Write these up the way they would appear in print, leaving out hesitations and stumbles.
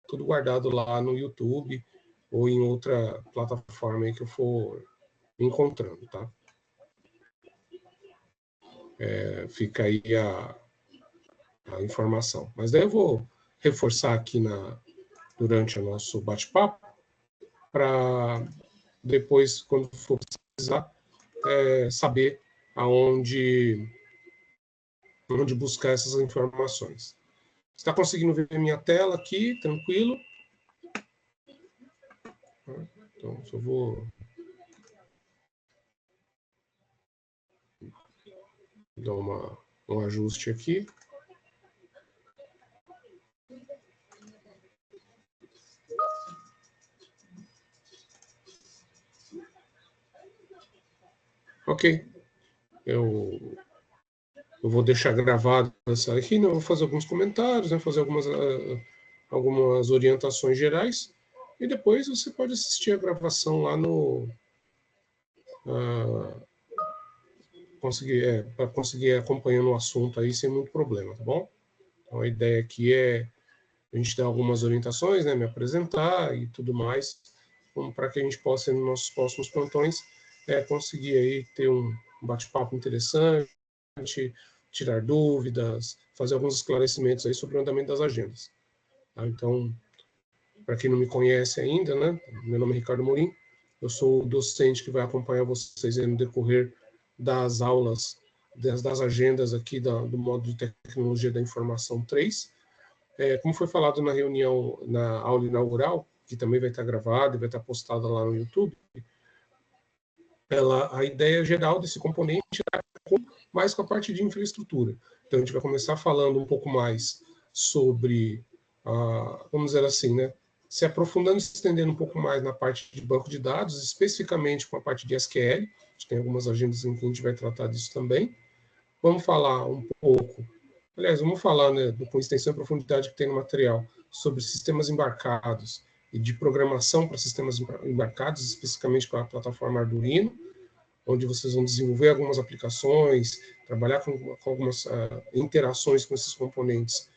tudo guardado lá no YouTube ou em outra plataforma aí que eu for encontrando, tá? Fica aí a informação. Mas daí eu vou reforçar aqui durante o nosso bate-papo, para depois, quando for precisar, saber onde buscar essas informações. Está conseguindo ver minha tela aqui, tranquilo? Então, só vou dar um ajuste aqui. Ok. Eu vou deixar gravado essa aqui, né? Eu vou fazer alguns comentários, né? Fazer algumas orientações gerais, e depois você pode assistir a gravação lá para conseguir acompanhando o assunto aí sem muito problema, tá bom? Então a ideia aqui é a gente dar algumas orientações, né? Me apresentar e tudo mais, para que a gente possa, nos nossos próximos plantões, conseguir aí ter um bate-papo interessante, tirar dúvidas, fazer alguns esclarecimentos aí sobre o andamento das agendas. Tá? Então, para quem não me conhece ainda, né, meu nome é Ricardo Morim, eu sou o docente que vai acompanhar vocês aí no decorrer das aulas, das agendas aqui do módulo de Tecnologia da Informação 3. Como foi falado na reunião, na aula inaugural, que também vai estar gravada e vai estar postada lá no YouTube, a ideia geral desse componente é mais com a parte de infraestrutura. Então, a gente vai começar falando um pouco mais sobre, vamos dizer assim, né, se aprofundando, se estendendo um pouco mais na parte de banco de dados, especificamente com a parte de SQL. A gente tem algumas agendas em que a gente vai tratar disso também. Vamos falar um pouco, aliás, vamos falar, né, com extensão e profundidade que tem no material, sobre sistemas embarcados e de programação para sistemas embarcados, especificamente com a plataforma Arduino, onde vocês vão desenvolver algumas aplicações, trabalhar com algumas interações com esses componentes,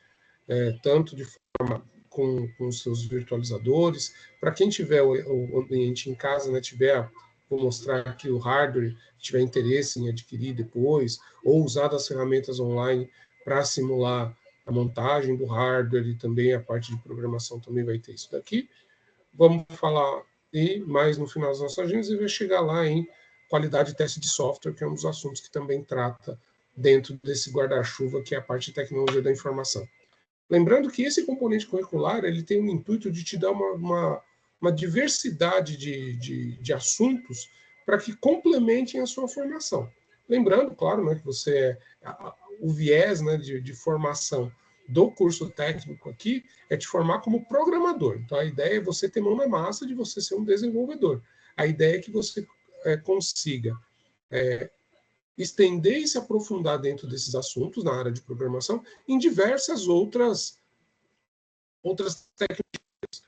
tanto de forma com os seus virtualizadores. Para quem tiver o ambiente em casa, né, vou mostrar aqui o hardware, tiver interesse em adquirir depois, ou usar das ferramentas online para simular a montagem do hardware, e também a parte de programação também vai ter isso daqui. Vamos falar, e mais no final das nossas agendas, e vai chegar lá em qualidade de teste de software, que é um dos assuntos que também trata dentro desse guarda-chuva, que é a parte de tecnologia da informação. Lembrando que esse componente curricular ele tem o intuito de te dar uma diversidade de assuntos para que complementem a sua formação. Lembrando, claro, né, que o viés, né, de formação do curso técnico aqui é te formar como programador. Então, a ideia é você ter mão na massa de você ser um desenvolvedor. A ideia é que você consiga estender e se aprofundar dentro desses assuntos na área de programação em diversas outras técnicas,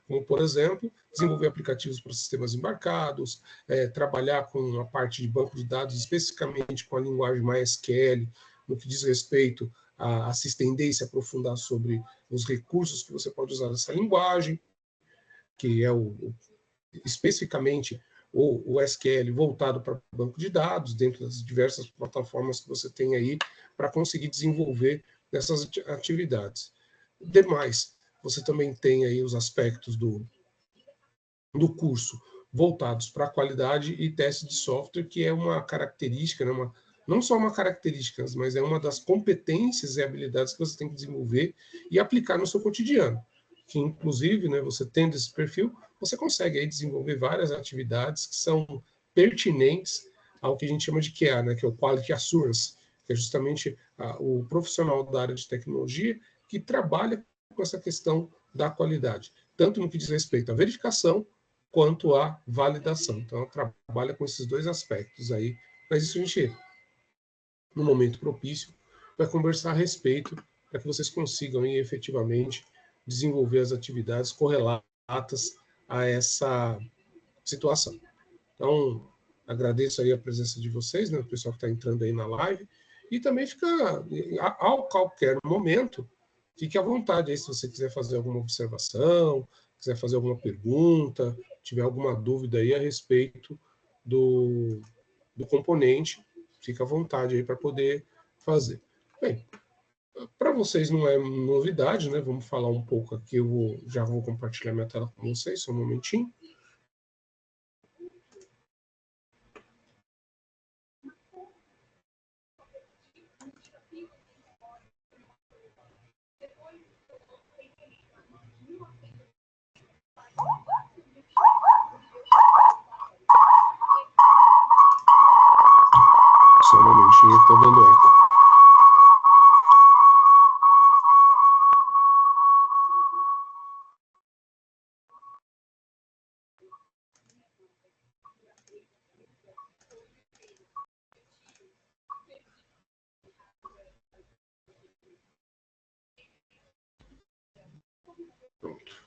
como, por exemplo, desenvolver aplicativos para sistemas embarcados, trabalhar com a parte de banco de dados, especificamente com a linguagem MySQL, no que diz respeito a se estender e se aprofundar sobre os recursos que você pode usar nessa linguagem, que é especificamente o SQL voltado para banco de dados, dentro das diversas plataformas que você tem aí para conseguir desenvolver essas atividades. Demais, você também tem aí os aspectos do curso voltados para a qualidade e teste de software, que é uma característica, né, não só uma característica, mas é uma das competências e habilidades que você tem que desenvolver e aplicar no seu cotidiano. Que, inclusive, né, você tendo esse perfil, você consegue aí desenvolver várias atividades que são pertinentes ao que a gente chama de QA, né, que é o Quality Assurance, que é justamente o profissional da área de tecnologia que trabalha com essa questão da qualidade, tanto no que diz respeito à verificação, quanto à validação. Então, ela trabalha com esses dois aspectos aí, mas isso a gente, no momento propício, vai conversar a respeito para que vocês consigam aí, efetivamente desenvolver as atividades correlatas a essa situação. Então, agradeço aí a presença de vocês, né, o pessoal que está entrando aí na live, e também fica, a qualquer momento, fique à vontade aí se você quiser fazer alguma observação, quiser fazer alguma pergunta, tiver alguma dúvida aí a respeito do componente, fica à vontade aí para poder fazer. Bem, para vocês não é novidade, né? Vamos falar um pouco aqui, já vou compartilhar minha tela com vocês, só um momentinho. Só um momentinho, está dando eco. Pronto.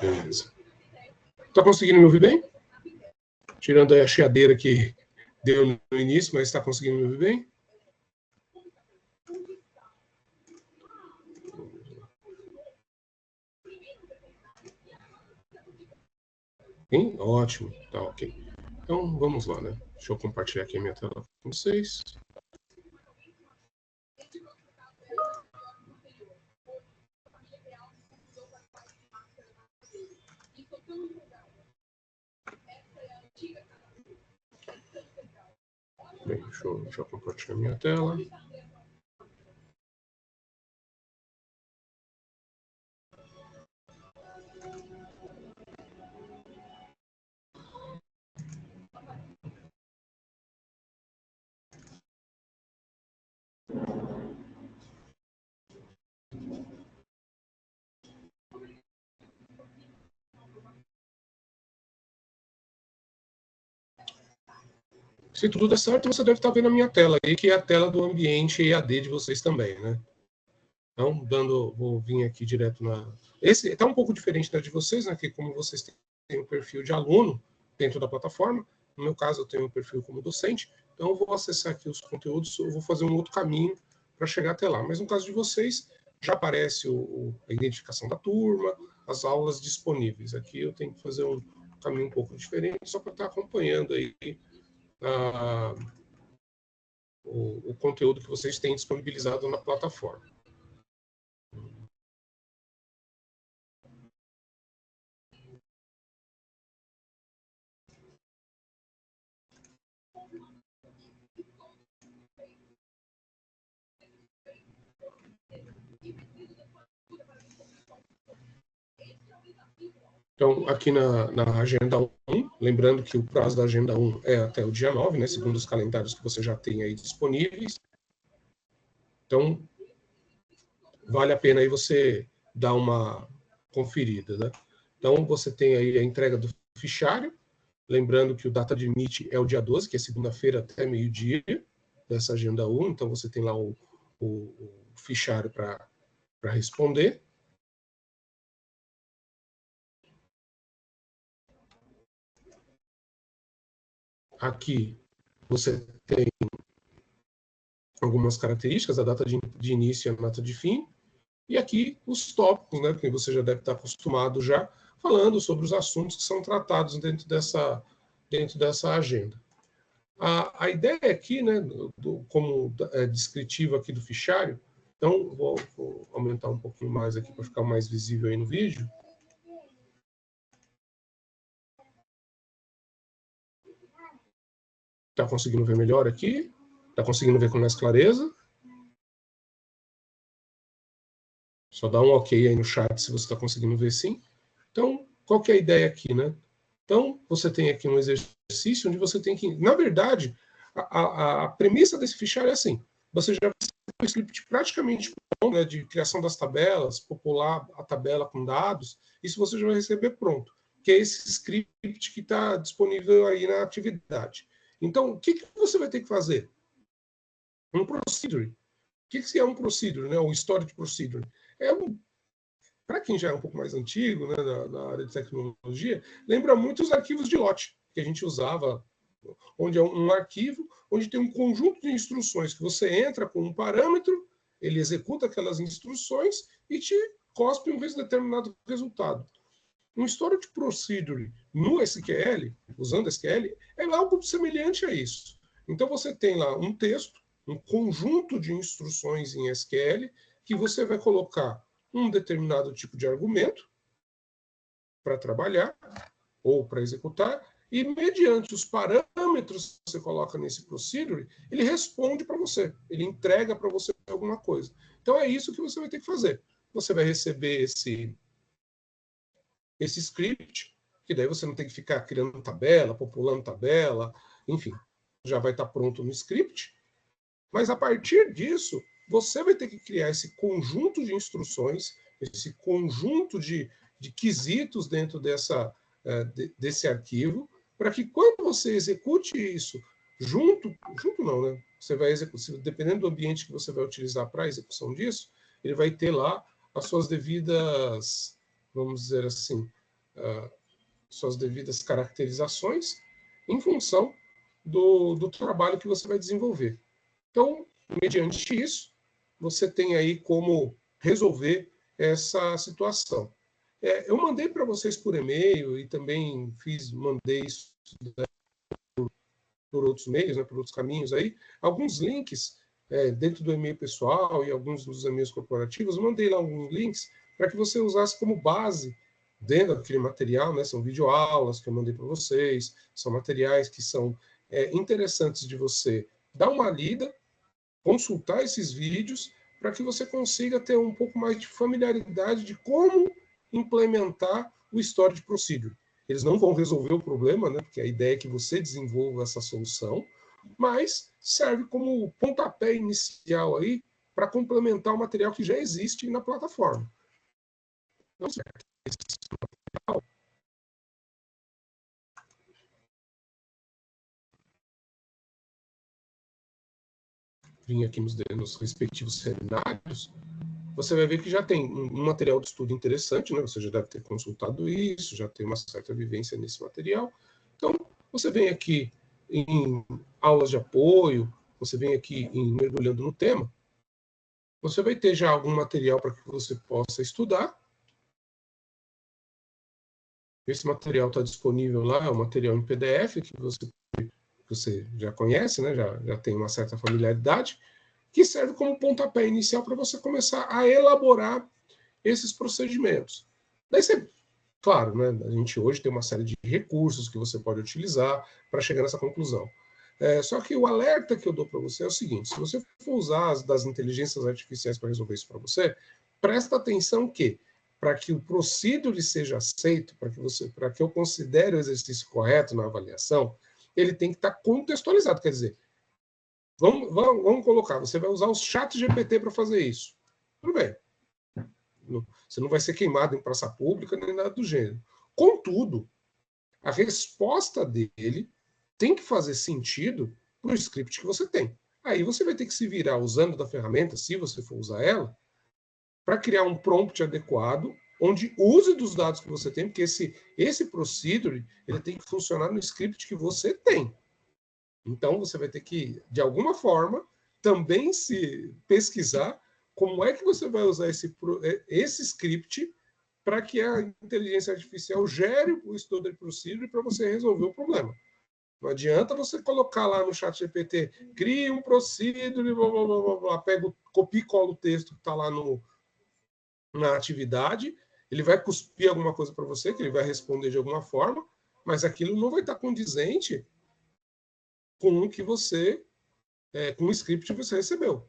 Beleza. Está conseguindo me ouvir bem? Tirando aí a chiadeira que deu no início, mas está conseguindo me ouvir bem? Sim? Ótimo, tá ok. Então vamos lá, né? Deixa eu compartilhar aqui a minha tela com vocês. Bem, deixa eu compartilhar minha tela. Se tudo der certo, você deve estar vendo a minha tela aí, que é a tela do ambiente EAD de vocês também, né? Então, vou vir aqui direto na... Esse está um pouco diferente da de vocês, né? Que como vocês têm um perfil de aluno dentro da plataforma, no meu caso eu tenho um perfil como docente, então eu vou acessar aqui os conteúdos, eu vou fazer um outro caminho para chegar até lá. Mas no caso de vocês, já aparece a identificação da turma, as aulas disponíveis. Aqui eu tenho que fazer um caminho um pouco diferente, só para estar acompanhando aí o conteúdo que vocês têm disponibilizado na plataforma. Então, aqui na Agenda 1, lembrando que o prazo da Agenda 1 é até o dia 9, né, segundo os calendários que você já tem aí disponíveis. Então, vale a pena aí você dar uma conferida, né? Então, você tem aí a entrega do fichário, lembrando que o data de limite é o dia 12, que é segunda-feira até meio-dia, dessa Agenda 1, então você tem lá o fichário para responder. Aqui você tem algumas características, a data de início e a data de fim, e aqui os tópicos, né, que você já deve estar acostumado já, falando sobre os assuntos que são tratados dentro dessa agenda. A ideia aqui, né, como descritivo aqui do fichário, então vou aumentar um pouquinho mais aqui para ficar mais visível aí no vídeo. Está conseguindo ver melhor aqui? Está conseguindo ver com mais clareza? Só dá um ok aí no chat se você está conseguindo ver sim. Então, qual que é a ideia aqui, né? Então, você tem aqui um exercício onde você tem que... Na verdade, a premissa desse fichário é assim. Você já tem um script praticamente pronto, né, de criação das tabelas, popular a tabela com dados. Isso você já vai receber pronto. que é esse script que está disponível aí na atividade. Então, o que você vai ter que fazer? Um procedure. O que é um procedure, né? Um storage procedure? Para quem já é um pouco mais antigo, né, na área de tecnologia, lembra muito os arquivos de lote que a gente usava, onde é um arquivo onde tem um conjunto de instruções que você entra com um parâmetro, ele executa aquelas instruções e te cospe um determinado resultado. Um storage procedure no SQL, usando SQL, é algo semelhante a isso. Então você tem lá um texto, um conjunto de instruções em SQL, que você vai colocar um determinado tipo de argumento para trabalhar ou para executar, e mediante os parâmetros que você coloca nesse procedure, ele responde para você, ele entrega para você alguma coisa. Então é isso que você vai ter que fazer. Você vai receber esse script, que daí você não tem que ficar criando tabela, populando tabela, enfim, já vai estar pronto no script. Mas a partir disso, você vai ter que criar esse conjunto de instruções, esse conjunto de quesitos dentro desse arquivo, para que quando você execute isso junto não, né? Você vai executar, dependendo do ambiente que você vai utilizar para a execução disso, ele vai ter lá as suas devidas, vamos dizer assim, suas devidas caracterizações em função do trabalho que você vai desenvolver. Então, mediante isso, você tem aí como resolver essa situação. Eu mandei para vocês por e-mail e também mandei isso por outros meios, né, por outros caminhos aí, alguns links dentro do e-mail pessoal e alguns dos e-mails corporativos, eu mandei lá alguns links para que você usasse como base dentro daquele material, né, são videoaulas que eu mandei para vocês, são materiais que são interessantes de você dar uma lida, consultar esses vídeos, para que você consiga ter um pouco mais de familiaridade de como implementar o Storage Procedure. Eles não vão resolver o problema, né, porque a ideia é que você desenvolva essa solução, mas serve como pontapé inicial aí para complementar o material que já existe na plataforma. Então, esse material, vim aqui nos respectivos cenários, você vai ver que já tem um material de estudo interessante, né? Você já deve ter consultado isso, já tem uma certa vivência nesse material. Então, você vem aqui em aulas de apoio, você vem aqui em mergulhando no tema, você vai ter já algum material para que você possa estudar. Esse material está disponível lá, é um material em PDF que você já conhece, né? Já tem uma certa familiaridade, que serve como pontapé inicial para você começar a elaborar esses procedimentos. Daí você, claro, né, a gente hoje tem uma série de recursos que você pode utilizar para chegar nessa conclusão. Só que o alerta que eu dou para você é o seguinte: se você for usar as das inteligências artificiais para resolver isso para você, presta atenção que, para que o procedure seja aceito, para que eu considere o exercício correto na avaliação, ele tem que estar contextualizado. Quer dizer, vamos colocar, você vai usar o chat GPT para fazer isso. Tudo bem. Você não vai ser queimado em praça pública nem nada do gênero. Contudo, a resposta dele tem que fazer sentido para o script que você tem. Aí você vai ter que se virar usando da ferramenta, se você for usar ela, para criar um prompt adequado, onde use dos dados que você tem, porque esse procedure ele tem que funcionar no script que você tem. Então você vai ter que, de alguma forma, também se pesquisar como é que você vai usar esse script para que a inteligência artificial gere o Storage Procedure para você resolver o problema. Não adianta você colocar lá no chat GPT, cria um procedure, blá, blá, blá, blá, pega, copia e cola o texto que está lá na atividade, ele vai cuspir alguma coisa para você, que ele vai responder de alguma forma, mas aquilo não vai estar condizente com o que você, com o script que você recebeu.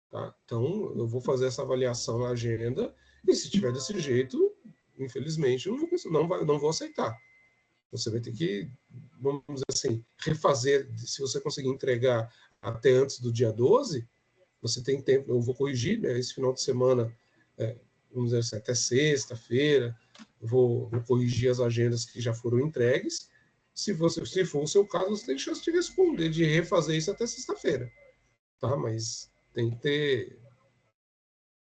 Tá? Então, eu vou fazer essa avaliação na agenda, e se tiver desse jeito, infelizmente, eu não vou aceitar. Você vai ter que, vamos dizer assim, refazer. Se você conseguir entregar até antes do dia 12, você tem tempo. Eu vou corrigir, né, esse final de semana, vamos dizer assim, até sexta-feira. vou corrigir as agendas que já foram entregues. Se for o seu caso, você tem chance de responder, de refazer isso até sexta-feira. Tá? Mas tem que ter...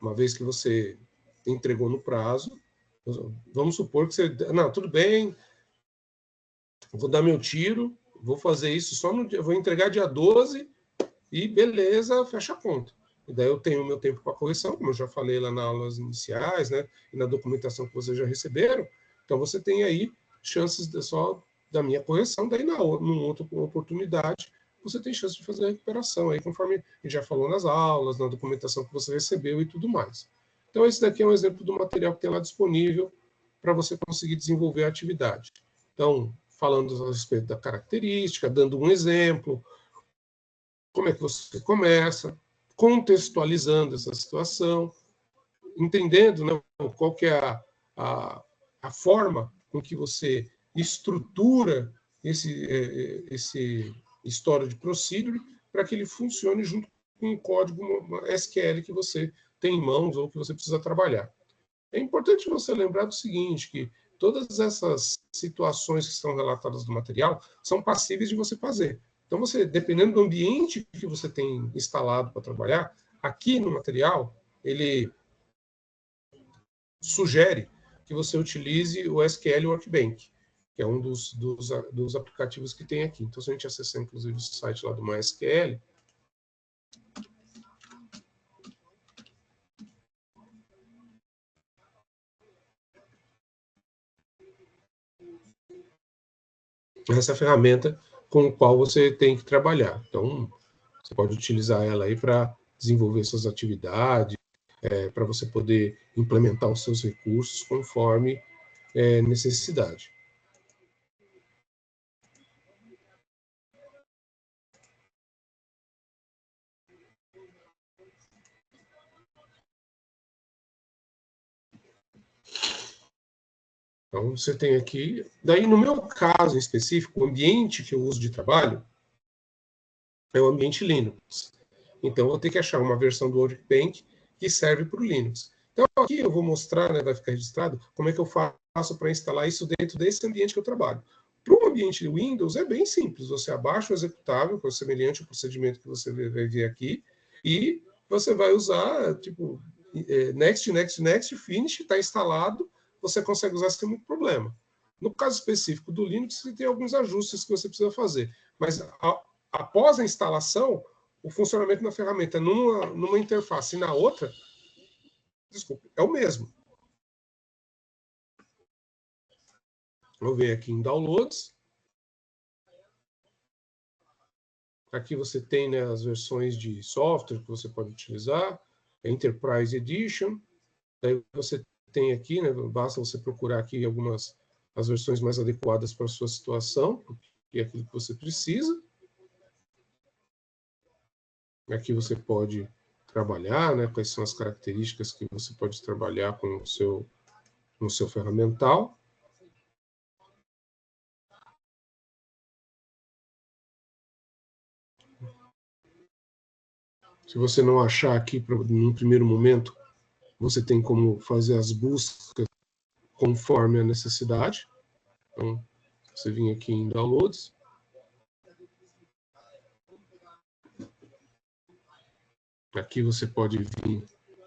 Uma vez que você entregou no prazo, vamos supor que você... Não, tudo bem, vou dar meu tiro, vou fazer isso só no dia... Vou entregar dia 12 e beleza, fecha a conta. E daí eu tenho o meu tempo para correção, como eu já falei lá nas aulas iniciais, né? E na documentação que vocês já receberam. Então, você tem aí chances só da minha correção, daí numa outra oportunidade você tem chance de fazer a recuperação, aí conforme a gente já falou nas aulas, na documentação que você recebeu e tudo mais. Então, esse daqui é um exemplo do material que tem lá disponível para você conseguir desenvolver a atividade. Então, falando a respeito da característica, dando um exemplo, como é que você começa, contextualizando essa situação, entendendo, né, qual que é a forma com que você estrutura esse storage procedure para que ele funcione junto com um código SQL que você tem em mãos ou que você precisa trabalhar. É importante você lembrar do seguinte, que todas essas situações que estão relatadas no material são passíveis de você fazer. Então, você, dependendo do ambiente que você tem instalado para trabalhar, aqui no material, ele sugere que você utilize o SQL Workbench, que é um dos aplicativos que tem aqui. Então, se a gente acessar, inclusive, o site lá do MySQL, essa é a ferramenta com a qual você tem que trabalhar. Então, você pode utilizar ela aí para desenvolver suas atividades, para você poder implementar os seus recursos conforme necessidade. Então, você tem aqui... Daí, no meu caso em específico, o ambiente que eu uso de trabalho é o ambiente Linux. Então, eu vou ter que achar uma versão do Workbench que serve para o Linux. Então, aqui eu vou mostrar, né, vai ficar registrado, como é que eu faço para instalar isso dentro desse ambiente que eu trabalho. Para o ambiente Windows, é bem simples. Você abaixa o executável, que é semelhante ao procedimento que você vai ver aqui, e você vai usar, tipo, next, next, next, finish, está instalado, você consegue usar sem muito problema. No caso específico do Linux, você tem alguns ajustes que você precisa fazer. Mas, após a instalação, o funcionamento da ferramenta numa interface e na outra, desculpe, é o mesmo. Vou ver aqui em Downloads. Aqui você tem, né, as versões de software que você pode utilizar, Enterprise Edition. Daí você tem aqui, né, basta você procurar aqui as versões mais adequadas para a sua situação, que é aquilo que você precisa. Aqui você pode trabalhar, né, quais são as características que você pode trabalhar com no seu ferramental. Se você não achar aqui num primeiro momento, você tem como fazer as buscas conforme a necessidade. Então, você vem aqui em Downloads. Aqui você pode vir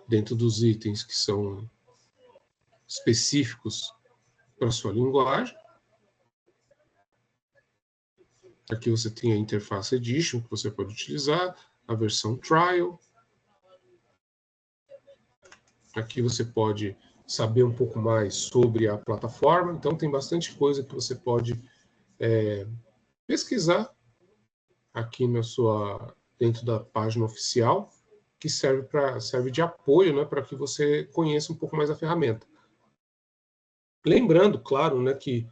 dentro dos itens que são específicos para a sua linguagem. Aqui você tem a Interface Edition, que você pode utilizar, a versão Trial. Aqui você pode saber um pouco mais sobre a plataforma. Então, tem bastante coisa que você pode pesquisar aqui dentro da página oficial, que serve de apoio, né, para que você conheça um pouco mais a ferramenta. Lembrando, claro, né, que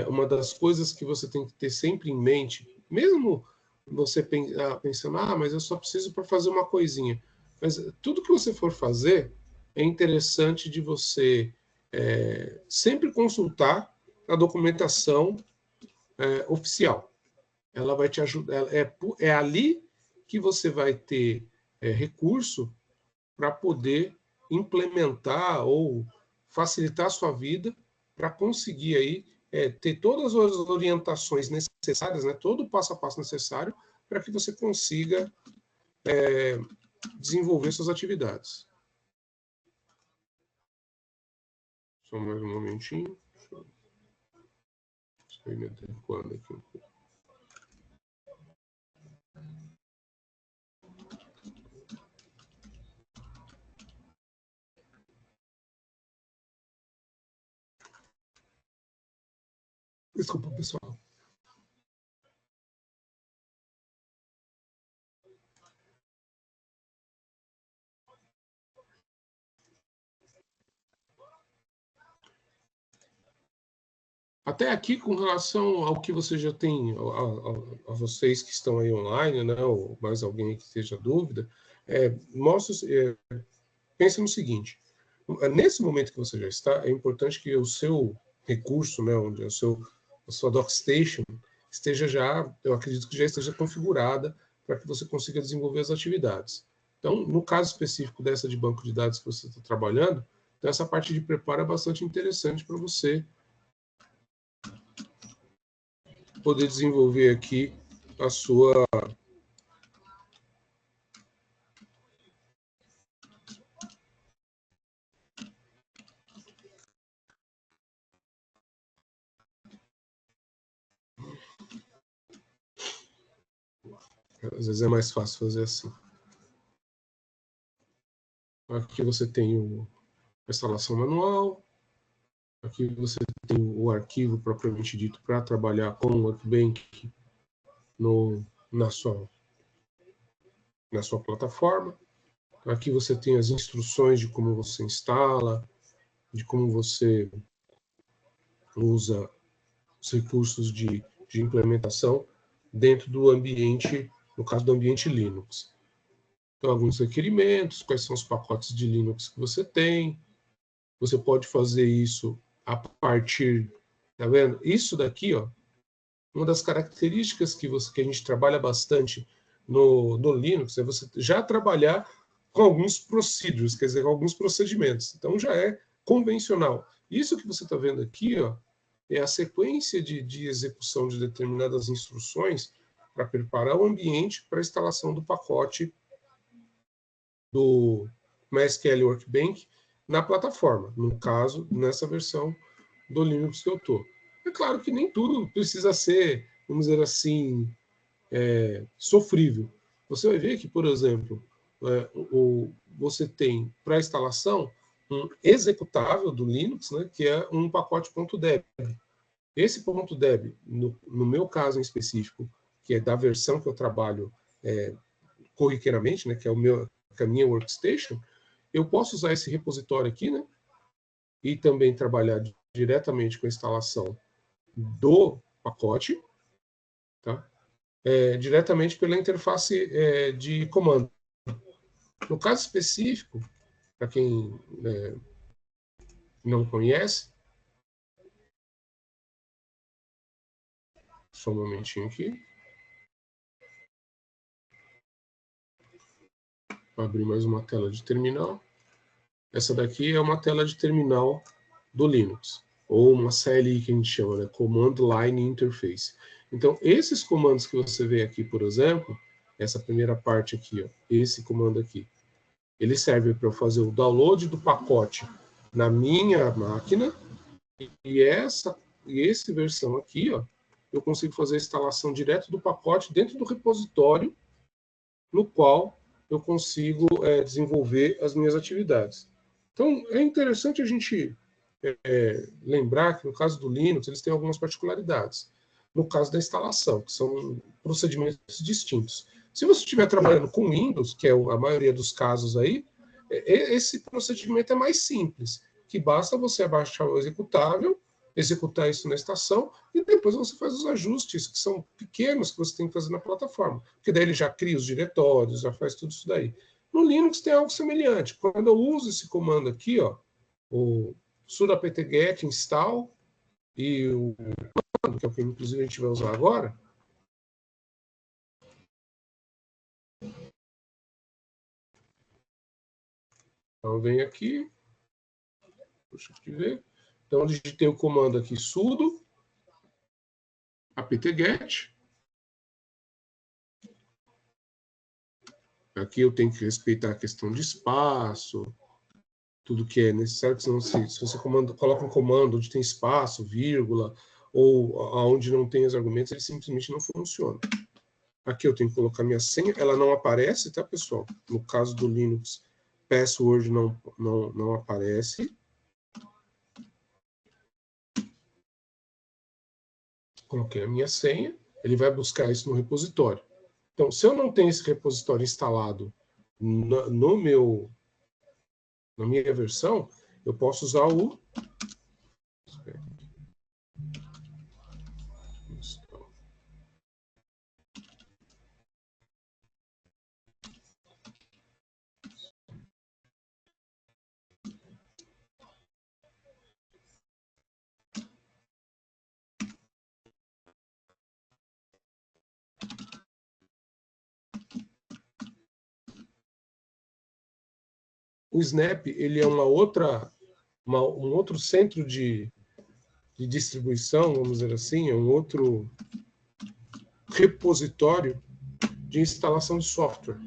uma das coisas que você tem que ter sempre em mente, mesmo você pensando, mas eu só preciso para fazer uma coisinha. Mas tudo que você for fazer, é interessante de você sempre consultar a documentação oficial. Ela vai te ajudar, é ali que você vai ter recurso para poder implementar ou facilitar a sua vida para conseguir aí ter todas as orientações necessárias, né, todo o passo a passo necessário para que você consiga desenvolver suas atividades. Só mais um momentinho. Deixa eu me adequando aqui um pouco. Desculpa, pessoal. Até aqui, com relação ao que você já tem, a vocês que estão aí online, né, ou mais alguém que esteja dúvida, pense no seguinte: nesse momento que você já está, é importante que o seu recurso, né, onde a sua DocStation esteja já, eu acredito que já esteja configurada para que você consiga desenvolver as atividades. Então, no caso específico dessa de banco de dados que você está trabalhando, então essa parte de preparo é bastante interessante para você poder desenvolver aqui a sua às vezes é mais fácil fazer assim. Aqui você tem a instalação manual, aqui você tem o arquivo propriamente dito para trabalhar com o Workbench na sua plataforma. Aqui você tem as instruções de como você instala, de como você usa os recursos de implementação dentro do ambiente, no caso do ambiente Linux. Então, alguns requerimentos, quais são os pacotes de Linux que você tem. Você pode fazer isso a partir, tá vendo? Isso daqui, ó, uma das características que a gente trabalha bastante no Linux é você já trabalhar com alguns procedures, quer dizer, com alguns procedimentos. Então já é convencional. Isso que você está vendo aqui, ó, é a sequência de execução de determinadas instruções para preparar o ambiente para a instalação do pacote do MySQL Workbench na plataforma, no caso, nessa versão do Linux que eu estou. É claro que nem tudo precisa ser, vamos dizer assim, sofrível. Você vai ver que, por exemplo, você tem para instalação um executável do Linux, né, que é um pacote .deb. Esse .deb, no meu caso em específico, que é da versão que eu trabalho corriqueiramente, né, que é a minha workstation, eu posso usar esse repositório aqui, né, e também trabalhar diretamente com a instalação do pacote, tá? Diretamente pela interface de comando. No caso específico, para quem não conhece, só um momentinho aqui. Vou abrir mais uma tela de terminal. Essa daqui é uma tela de terminal do Linux, ou uma CLI que a gente chama, né? Command Line Interface. Então, esses comandos que você vê aqui, por exemplo, essa primeira parte aqui, ó, esse comando aqui, ele serve para eu fazer o download do pacote na minha máquina, e essa versão aqui, ó, eu consigo fazer a instalação direto do pacote dentro do repositório, no qual eu consigo desenvolver as minhas atividades. Então, é interessante a gente lembrar que no caso do Linux, eles têm algumas particularidades. No caso da instalação, que são procedimentos distintos. Se você estiver trabalhando com Windows, que é a maioria dos casos aí, esse procedimento é mais simples, que basta você abaixar o executável, executar isso na estação, e depois você faz os ajustes, que são pequenos, que você tem que fazer na plataforma. Porque daí ele já cria os diretórios, já faz tudo isso daí. No Linux tem algo semelhante. Quando eu uso esse comando aqui, ó, o sudo apt-get install e o que é o que inclusive a gente vai usar agora. Então vem aqui, deixa eu ver. Então, eu digitei o comando aqui, sudo apt-get. Aqui eu tenho que respeitar a questão de espaço, tudo que é necessário, senão se você coloca um comando onde tem espaço, vírgula, ou onde não tem os argumentos, ele simplesmente não funciona. Aqui eu tenho que colocar minha senha, ela não aparece, tá, pessoal? No caso do Linux, password não aparece. Coloquei a minha senha, ele vai buscar isso no repositório. Então, se eu não tenho esse repositório instalado na minha versão, eu posso usar o... O Snap, ele é um outro centro de distribuição, vamos dizer assim, é um outro repositório de instalação de software.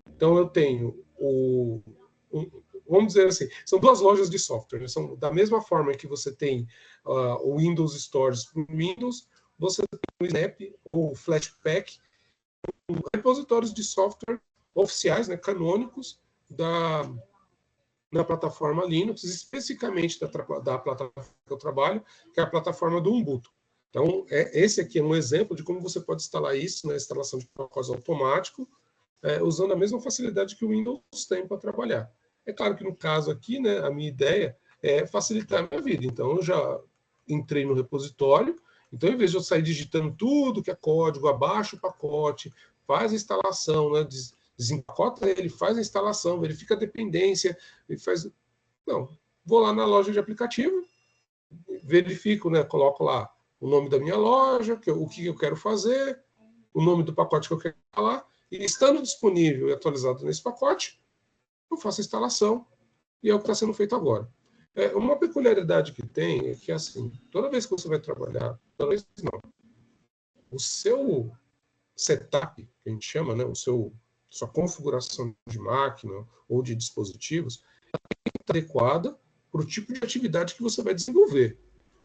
Então, eu tenho vamos dizer assim, são duas lojas de software. Né? São da mesma forma que você tem o Windows Stores para o Windows, você tem o Snap, o Flatpak, repositórios de software oficiais, né, canônicos, na plataforma Linux, especificamente da plataforma que eu trabalho, que é a plataforma do Ubuntu. Então, esse aqui é um exemplo de como você pode instalar isso na instalação de pacotes automático, usando a mesma facilidade que o Windows tem para trabalhar. É claro que no caso aqui, né, a minha ideia é facilitar a minha vida. Então, eu já entrei no repositório, então, em vez de eu sair digitando tudo que é código, abaixo o pacote, faz a instalação, né, desempacota ele, faz a instalação, verifica a dependência, ele faz... Não, vou lá na loja de aplicativo, verifico, né, coloco lá o nome da minha loja, o que eu quero fazer, o nome do pacote que eu quero instalar, e estando disponível e atualizado nesse pacote, eu faço a instalação, e é o que está sendo feito agora. Uma peculiaridade que tem é que, assim, toda vez que você vai trabalhar, toda vez não, o seu setup, que a gente chama, né, sua configuração de máquina ou de dispositivos, tem que estar adequada para o tipo de atividade que você vai desenvolver.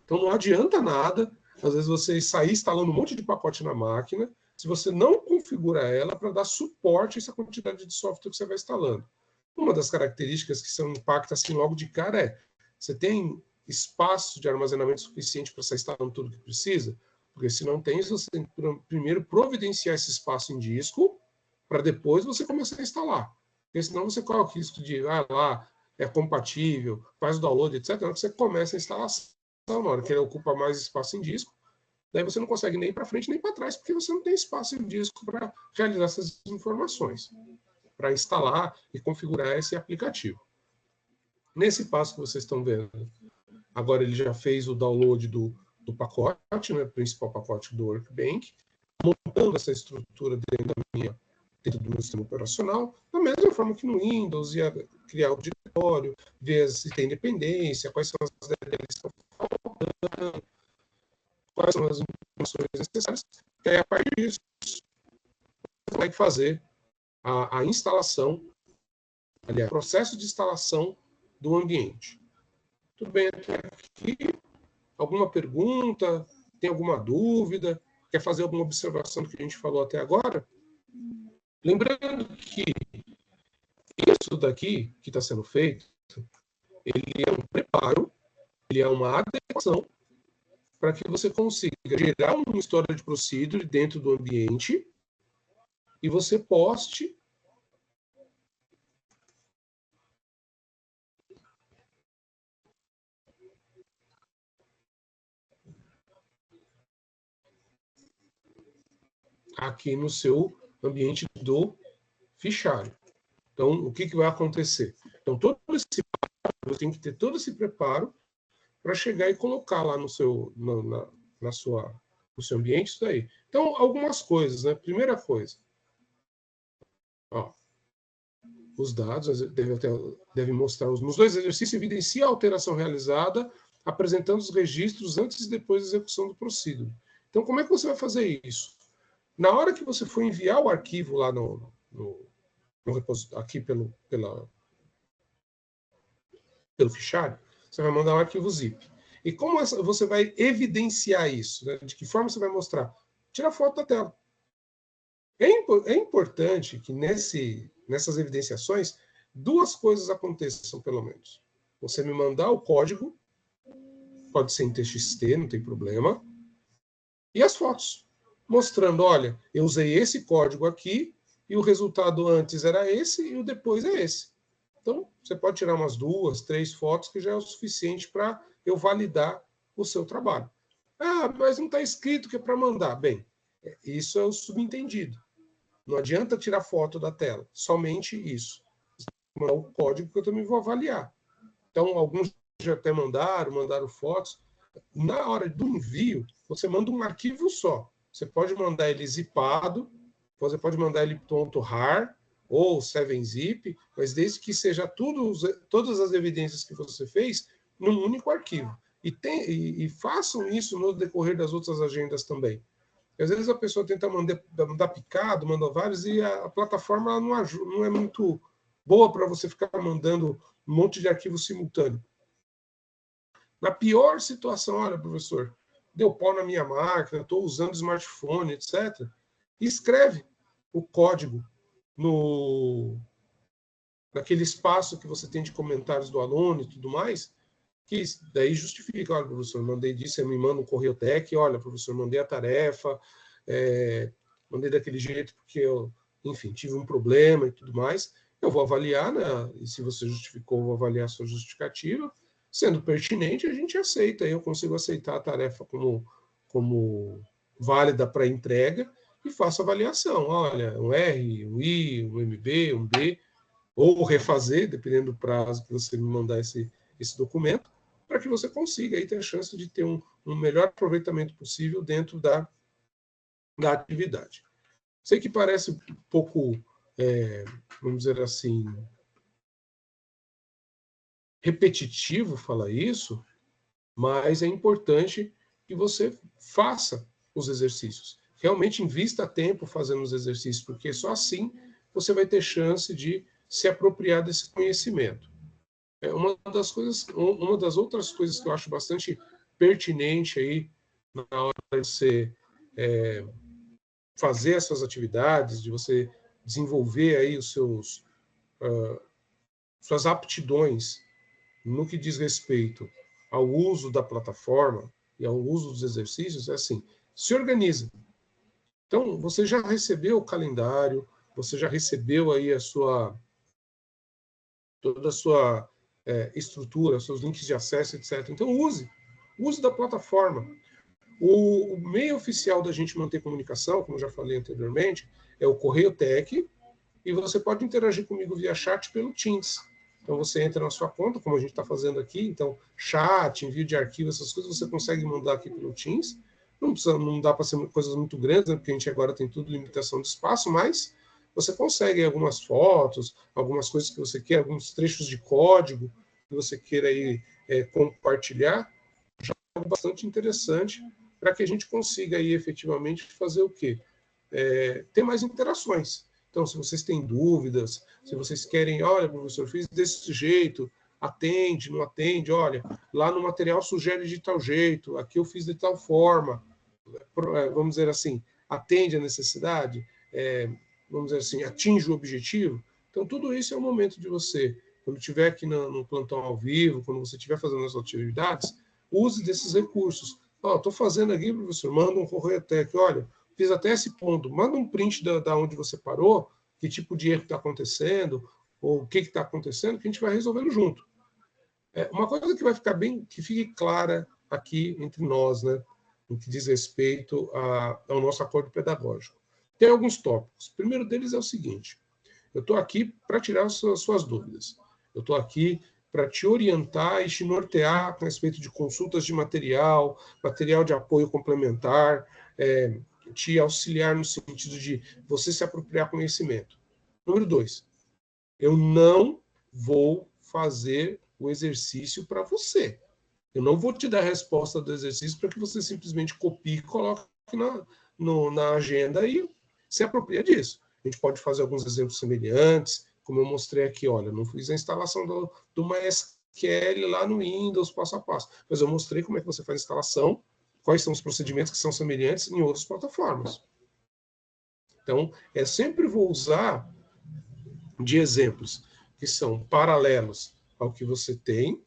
Então, não adianta nada, às vezes, você sair instalando um monte de pacote na máquina, se você não configura ela para dar suporte a essa quantidade de software que você vai instalando. Uma das características que são impacta assim logo de cara é: você tem espaço de armazenamento suficiente para você instalando tudo que precisa? Porque se não tem, você tem que primeiro providenciar esse espaço em disco para depois você começar a instalar. Porque senão você corre o risco de, lá, é compatível, faz o download, etc. Na hora que você começa a instalação, na hora que ele ocupa mais espaço em disco, daí você não consegue nem ir para frente nem para trás, porque você não tem espaço em disco para realizar essas informações, para instalar e configurar esse aplicativo. Nesse passo que vocês estão vendo, agora ele já fez o download do pacote, né, principal pacote do Workbench, montando essa estrutura dentro do meu sistema operacional, da mesma forma que no Windows, ia criar o diretório, ver se tem dependência, quais são as DLLs que estão faltando, quais são as informações necessárias, e aí, a partir disso, você vai fazer a instalação, aliás, o processo de instalação do ambiente. Tudo bem até aqui? Alguma pergunta? Tem alguma dúvida? Quer fazer alguma observação do que a gente falou até agora? Lembrando que isso daqui que está sendo feito, ele é um preparo, ele é uma adequação para que você consiga gerar uma história de procedure dentro do ambiente e você poste aqui no seu ambiente do fichário. Então, o que vai acontecer? Então, você tem que ter todo esse preparo para chegar e colocar lá no seu ambiente isso daí. Então, algumas coisas, né? Primeira coisa, os dados deve mostrar nos dois exercícios, evidencia a alteração realizada apresentando os registros antes e depois da execução do procedure. Então, como é que você vai fazer isso? Na hora que você for enviar o arquivo lá no repositório, aqui pelo fichário, você vai mandar um arquivo zip. E como você vai evidenciar isso? Né? De que forma você vai mostrar? Tira foto da tela. É importante que nessas evidenciações, duas coisas aconteçam, pelo menos. Você me mandar o código, pode ser em TXT, não tem problema, e as fotos, mostrando, olha, eu usei esse código aqui, e o resultado antes era esse, e o depois é esse. Então, você pode tirar umas 2, 3 fotos, que já é o suficiente para eu validar o seu trabalho. Ah, mas não está escrito que é para mandar. Bem, isso é o subentendido. Não adianta tirar foto da tela, somente isso. Mandar o código que eu também vou avaliar. Então, alguns já até mandaram fotos. Na hora do envio, você manda um arquivo só. Você pode mandar ele zipado, você pode mandar ele .rar ou 7-zip, mas desde que seja todas as evidências que você fez num único arquivo. E façam isso no decorrer das outras agendas também. Às vezes a pessoa tenta mandar picado, manda vários, e a plataforma não é muito boa para você ficar mandando um monte de arquivo simultâneo. Na pior situação, olha, professor, deu pau na minha máquina, estou usando smartphone, etc. Escreve o código naquele espaço que você tem de comentários do aluno e tudo mais, que daí justifica, olha, professor, mandei disso, você me manda um correio tech, olha, professor, mandei a tarefa, mandei daquele jeito porque eu, enfim, tive um problema e tudo mais. Eu vou avaliar, né? E se você justificou, eu vou avaliar a sua justificativa. Sendo pertinente, a gente aceita. Eu consigo aceitar a tarefa como válida para entrega e faço avaliação. Olha, um R, um I, um MB, um B, ou refazer, dependendo do prazo que você me mandar esse documento, para que você consiga aí ter a chance de ter um melhor aproveitamento possível dentro da atividade. Sei que parece um pouco, vamos dizer assim, repetitivo falar isso, mas é importante que você faça os exercícios. Realmente invista tempo fazendo os exercícios, porque só assim você vai ter chance de se apropriar desse conhecimento. Uma das outras coisas que eu acho bastante pertinente aí na hora de você fazer essas atividades, de você desenvolver aí suas aptidões no que diz respeito ao uso da plataforma e ao uso dos exercícios, é assim, se organiza. Então, você já recebeu o calendário, você já recebeu aí toda a sua estrutura, seus links de acesso, etc. Então, use da plataforma. O meio oficial da gente manter comunicação, como já falei anteriormente, é o Correio Tech, e você pode interagir comigo via chat pelo Teams. Então, você entra na sua conta, como a gente está fazendo aqui, então, chat, envio de arquivo, essas coisas, você consegue mandar aqui pelo Teams. Não dá para ser coisas muito grandes, né, porque a gente agora tem tudo limitação de espaço, mas você consegue algumas fotos, algumas coisas que você quer, alguns trechos de código que você queira aí, compartilhar, já é algo bastante interessante para que a gente consiga aí efetivamente fazer o quê? Ter mais interações. Então, se vocês têm dúvidas, se vocês querem, olha, professor, fiz desse jeito, atende, não atende, olha, lá no material sugere de tal jeito, aqui eu fiz de tal forma, vamos dizer assim, atende a necessidade, vamos dizer assim, atinge o objetivo. Então, tudo isso é o momento de você, quando estiver aqui no plantão ao vivo, quando você estiver fazendo as atividades, use desses recursos. Estou fazendo aqui, professor, manda um correio tech, olha, fiz até esse ponto, manda um print da onde você parou, que tipo de erro está acontecendo, ou o que está acontecendo, que a gente vai resolvendo junto. Uma coisa que vai ficar que fique clara aqui entre nós, né, no que diz respeito ao nosso acordo pedagógico. Tem alguns tópicos. O primeiro deles é o seguinte: eu estou aqui para tirar as suas dúvidas. Eu estou aqui para te orientar e te nortear a respeito de consultas de material de apoio complementar, te auxiliar no sentido de você se apropriar conhecimento. Número 2, eu não vou fazer o exercício para você. Eu não vou te dar a resposta do exercício para que você simplesmente copie e coloque na agenda e se apropria disso. A gente pode fazer alguns exemplos semelhantes, como eu mostrei aqui, olha, não fiz a instalação do MySQL lá no Windows passo a passo, mas eu mostrei como é que você faz a instalação, quais são os procedimentos que são semelhantes em outras plataformas. Então, sempre vou usar de exemplos que são paralelos ao que você tem,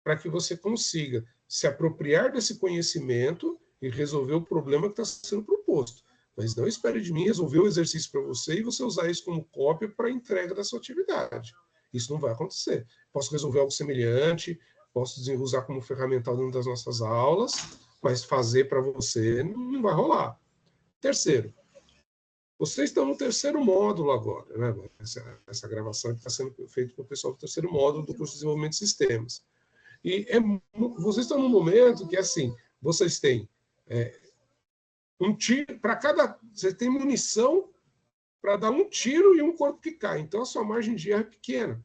para que você consiga se apropriar desse conhecimento e resolver o problema que está sendo proposto. Mas não espere de mim resolver o exercício para você e você usar isso como cópia para a entrega da sua atividade. Isso não vai acontecer. Posso resolver algo semelhante, posso usar como ferramental dentro das nossas aulas, mas fazer para você não vai rolar. Terceiro, vocês estão no terceiro módulo agora, né? Essa gravação está sendo feita pelo pessoal do terceiro módulo do curso de desenvolvimento de sistemas. E vocês estão num momento que, assim, vocês têm um tiro para cada. Você tem munição para dar um tiro e um corpo que cai. Então, a sua margem de erro é pequena.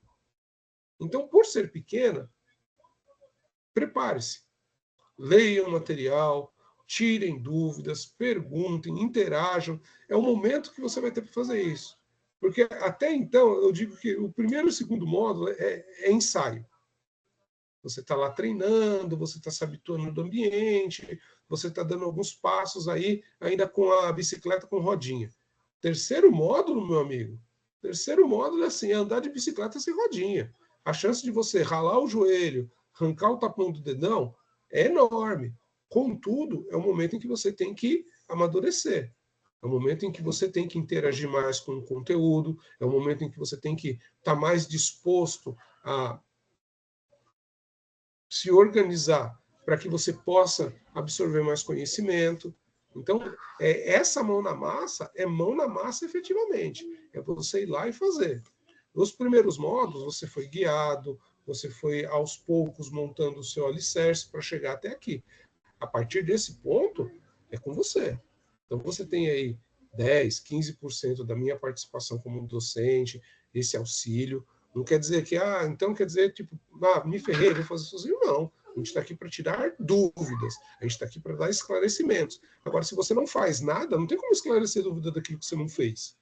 Então, por ser pequena, prepare-se. Leiam o material, tirem dúvidas, perguntem, interajam. É o momento que você vai ter para fazer isso. Porque até então, eu digo que o primeiro e o segundo módulo é ensaio. Você está lá treinando, você está se habituando do ambiente, você está dando alguns passos aí, ainda com a bicicleta com rodinha. Terceiro módulo, meu amigo, terceiro módulo é assim, é andar de bicicleta sem rodinha. A chance de você ralar o joelho, arrancar o tapão do dedão, é enorme. Contudo, é o momento em que você tem que amadurecer. É o momento em que você tem que interagir mais com o conteúdo, é o momento em que você tem que estar mais disposto a se organizar para que você possa absorver mais conhecimento. Então, essa mão na massa é mão na massa efetivamente. É você ir lá e fazer. Nos primeiros módulos, você foi guiado, você foi aos poucos montando o seu alicerce para chegar até aqui. A partir desse ponto, é com você. Então, você tem aí 10, 15% da minha participação como docente, esse auxílio. Não quer dizer que, então quer dizer, tipo, me ferrei, vou fazer sozinho. Não. A gente está aqui para tirar dúvidas. A gente está aqui para dar esclarecimentos. Agora, se você não faz nada, não tem como esclarecer dúvida daquilo que você não fez.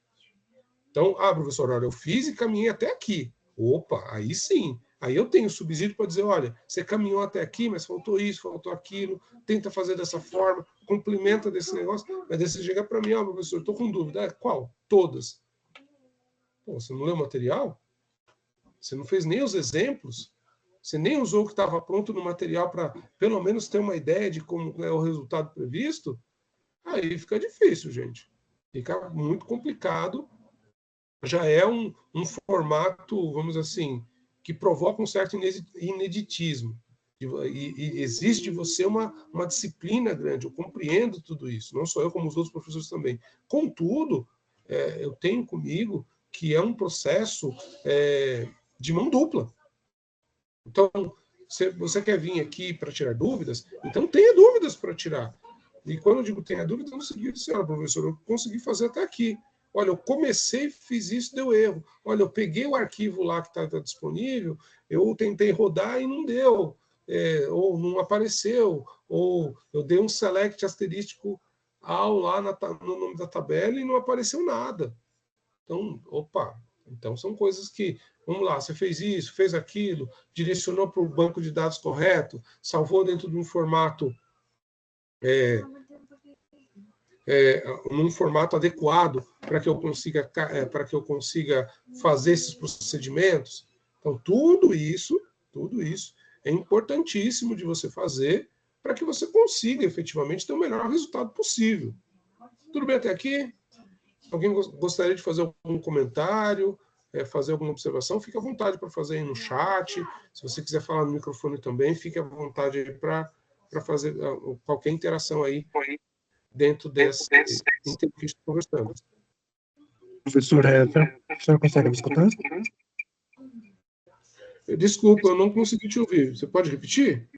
Então, professor, olha, eu fiz e caminhei até aqui. Opa, aí sim. Aí eu tenho subsídio para dizer, olha, você caminhou até aqui, mas faltou isso, faltou aquilo, tenta fazer dessa forma, complementa desse negócio, mas daí você chega para mim, professor, estou com dúvida. Qual? Todas. Pô, você não leu o material? Você não fez nem os exemplos? Você nem usou o que estava pronto no material para, pelo menos, ter uma ideia de como é o resultado previsto? Aí fica difícil, gente. Fica muito complicado. Já é um formato, vamos assim, que provoca um certo ineditismo. E existe de você uma disciplina grande. Eu compreendo tudo isso, não só eu, como os outros professores também. Contudo, eu tenho comigo que é um processo de mão dupla. Então, você quer vir aqui para tirar dúvidas? Então, tenha dúvidas para tirar. E quando eu digo tenha dúvidas, no seguinte, senhora professor, eu consegui fazer até aqui. Olha, eu comecei, fiz isso, deu erro. Olha, eu peguei o arquivo lá que estava disponível, eu tentei rodar e não deu, ou não apareceu, ou eu dei um select asterístico ao lá no nome da tabela e não apareceu nada. Então, opa, então são coisas que, vamos lá, você fez isso, fez aquilo, direcionou para o banco de dados correto, salvou dentro de um formato num formato adequado para que eu consiga fazer esses procedimentos. Então, tudo isso é importantíssimo de você fazer para que você consiga efetivamente ter o melhor resultado possível. Tudo bem até aqui? Alguém gostaria de fazer algum comentário, fazer alguma observação? Fique à vontade para fazer aí no chat. Se você quiser falar no microfone também, fique à vontade aí para fazer qualquer interação aí dentro desse tempo que estamos conversando. Professor, o senhor consegue me escutar? Desculpa, eu não consegui te ouvir. Você pode repetir?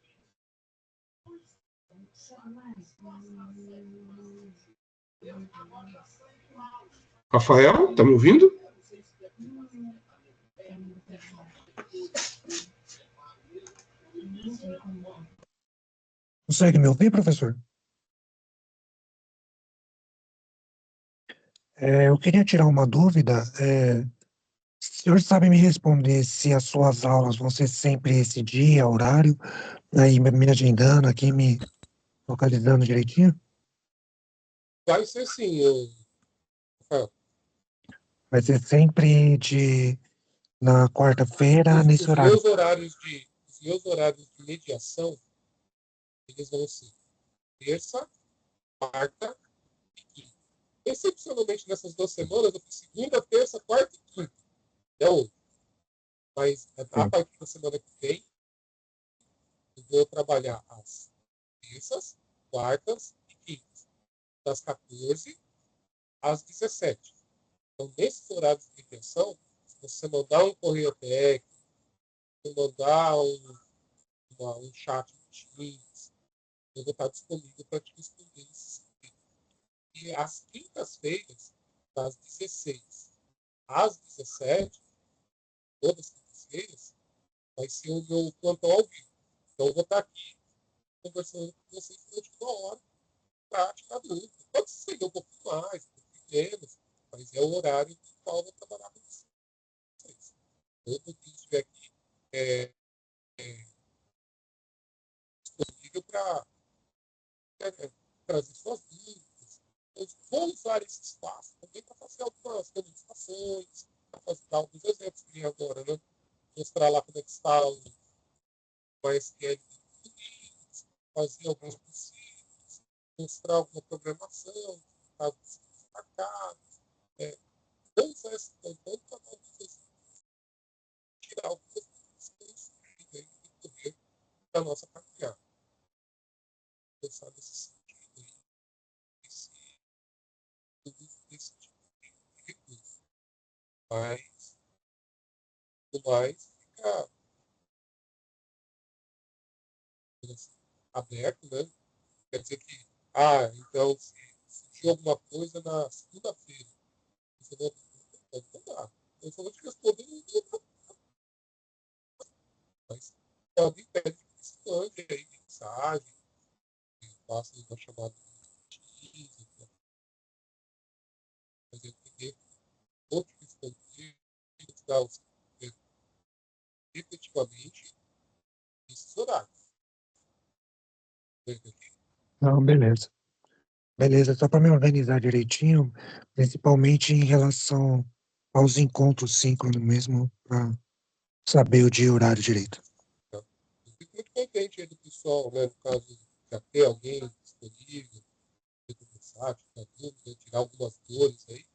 Rafael, está me ouvindo? Consegue me ouvir, professor? Eu queria tirar uma dúvida. O senhor sabe me responder se as suas aulas vão ser sempre esse dia, horário, aí me agendando aqui, me localizando direitinho? Vai ser sim, Rafael. Vai ser sempre na quarta-feira, nesse Os horário. meus horários de mediação, eles vão ser terça, quarta e quinta. Excepcionalmente nessas 2 semanas, eu fiz segunda, terça, quarta e quinta. É hoje. Mas a Sim. partir da semana que vem, eu vou trabalhar às terças, quartas e quintas, das 14 às 17. Então, nesses horários de mediação, se você mandar um correio técnico, se mandar um chat no Teams, eu vou estar disponível para te responder isso. E às quintas-feiras, das 16 às 17, todas as quintas-feiras, vai ser o meu plantão ao vivo. Então, eu vou estar aqui conversando com vocês durante 1 hora para tirar dúvida. Pode ser um pouquinho mais, um pouquinho menos, mas é o horário no qual eu vou trabalhar com vocês. Todo que estiver aqui é, disponível para trazer suas dúvidas. Eu vou usar esse espaço também para fazer algumas demonstrações, para fazer alguns exemplos que agora, né? Mostrar lá como é que está o MySQL, fazer alguns princípios, mostrar alguma programação, casos destacados. É, vou usar esse plantão para tirar algumas dúvidas e decorrer da nossa caminhada. Pensar nesse sentido, nesse, nesse tipo de recurso. Mas, no mais, fica assim, aberto, né? Quer dizer que, então, se surgiu alguma coisa na segunda-feira, você não dá. Eu só vou te responder no dia, mas alguém pede que se mande aí mensagem, faça uma chamada de Teams, mas eu entender, vou te responder, te dar os efetivamente esses horários. Não, beleza. Beleza, só para me organizar direitinho, principalmente em relação aos encontros síncronos mesmo, para saber o dia e o horário direito. Tá? Eu fico muito contente aí do pessoal, né? No caso, já ter alguém disponível, ter conversar, tirar dúvida, tirar algumas dores aí.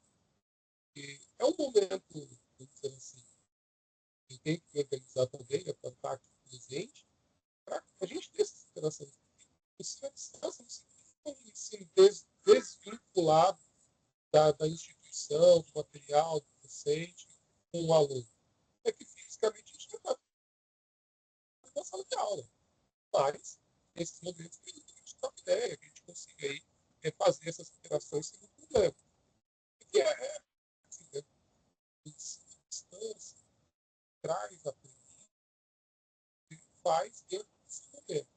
E é um momento, vamos dizer assim, que tem que organizar também, né, para estar aqui presente, para a gente ter essas interações. Isso é distância, não significa se desvinculado da instituição, do material, do docente, com o aluno. É que fisicamente a gente não está na sala de aula. Mas, nesses momentos, que a gente troca ideia, que a gente consiga aí, fazer essas interações sem nenhum problema. Porque assim, né, distância, traz a faz dentro desse momento.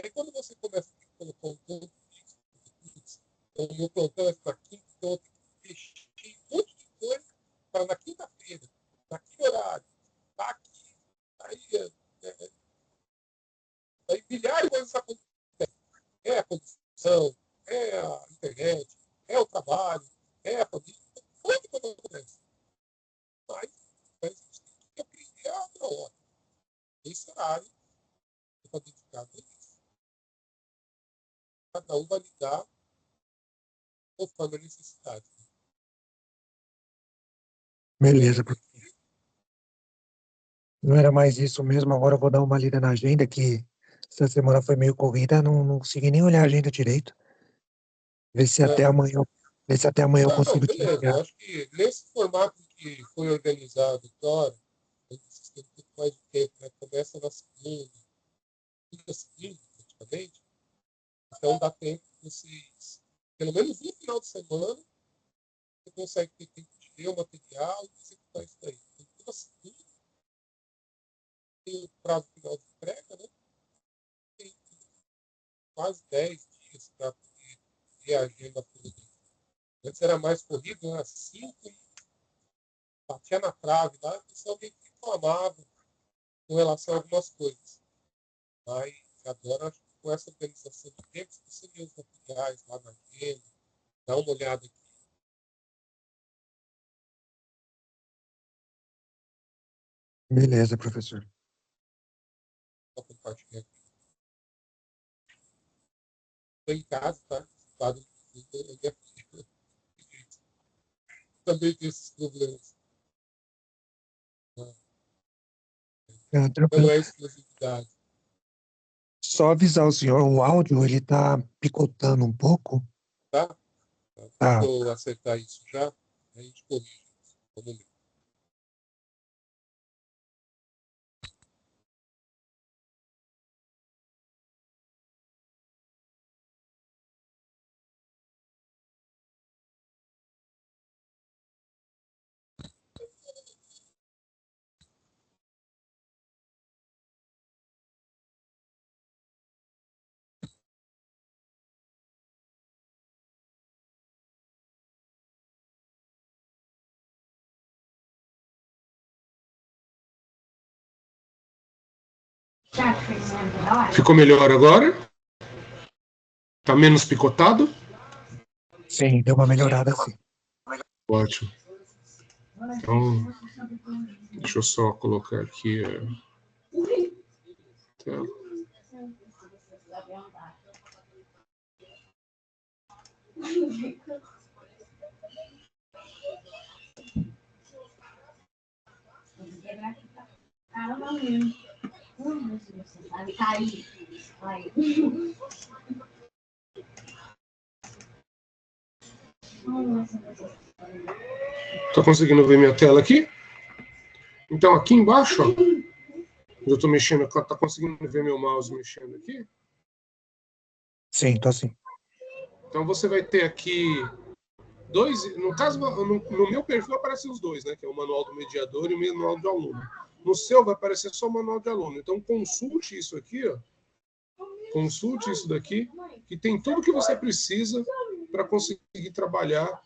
Aí quando você começa a colocar um ponto fixo, então o meu plantão é para quinta, então eu tenho que investir um monte de coisa para na quinta-feira, naquele horário, tá aqui, aí, aí milhares de coisas acontecem. É a condição, é a internet, é o trabalho, é a família, muita coisa acontece. Mas a gente tem que aprender a outra hora. Esse horário está dedicado a isso. Cada um vai lidar conforme a necessidade. Beleza, É, não era mais isso mesmo. Agora eu vou dar uma lida na agenda, que essa semana foi meio corrida, não consegui nem olhar a agenda direito. Ver se até é, amanhã, ver se até amanhã eu não, consigo te beleza. Eu enviar. acho que nesse formato que foi organizado agora, vocês têm um pouco mais de tempo, né? Começa na segunda, fica seguindo, praticamente. Então dá tempo de vocês, pelo menos no final de semana, você consegue ter tempo de ler o material e executar isso daí. Então, toda segunda tem o prazo final de entrega, né? quase 10 dias para ter a agenda toda. Antes era mais corrido, era 5, batia na trave lá, o pessoal meio que reclamava com relação a algumas coisas. Mas agora, acho que com essa organização de tempo, se você vê os materiais lá na agenda, dá uma olhada aqui. Beleza, professor. Vou compartilhar aqui. Estou em casa, tá? Estado também tem esses problemas. Não é exclusividade. Só avisar o senhor, o áudio ele tá picotando um pouco. Tá? Tá. Vou acertar isso já, aí a gente corrige. Vamos ver. Ficou melhor agora? Tá menos picotado? Sim, deu uma melhorada sim. Ótimo. Então, deixa eu só colocar aqui a tela. Tá conseguindo ver minha tela aqui? Então, aqui embaixo, ó, eu estou mexendo, tá conseguindo ver meu mouse mexendo aqui? Sim, tô sim. Então, você vai ter aqui dois, no caso, no meu perfil aparecem os dois, né? Que é o manual do mediador e o manual do aluno. No seu vai aparecer só o manual de aluno. Então, consulte isso aqui, ó. Consulte isso daqui, que tem tudo que você precisa para conseguir trabalhar